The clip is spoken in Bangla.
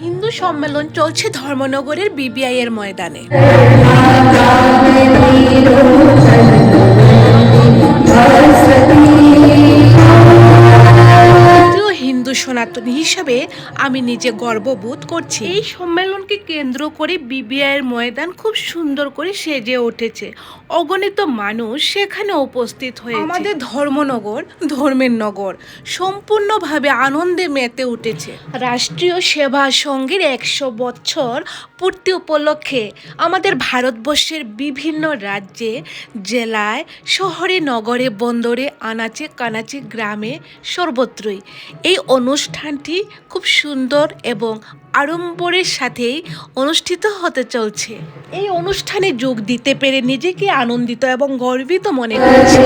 হিন্দু সম্মেলন চলছে ধর্মনগরের বিবিআই এর ময়দানে। একজন হিন্দু সনাতনী হিসাবে আমি নিজে গর্ববোধ করছি। এই সম্মেলনকে কেন্দ্র করে বিবিআই এর ময়দান খুব সুন্দর করে সেজে উঠেছে। অগণিত মানুষ সেখানে উপস্থিত হয়েছে। আমাদের ধর্মনগর, ধর্মের নগর সম্পূর্ণভাবে আনন্দে মেতে উঠেছে। রাষ্ট্রীয় সেবা সংঘের 100 বছর পূর্তি উপলক্ষে আমাদের ভারতবর্ষের বিভিন্ন রাজ্যে, জেলায়, শহরে, নগরে, বন্দরে, আনাচে কানাচে, গ্রামে, সর্বত্রই এই অনুষ্ঠানটি খুব সুন্দর এবং আড়ম্বরের সাথেই অনুষ্ঠিত হতে চলছে। এই অনুষ্ঠানে যোগ দিতে পেরে নিজেকে আনন্দিত এবং গর্বিত মনে করছি।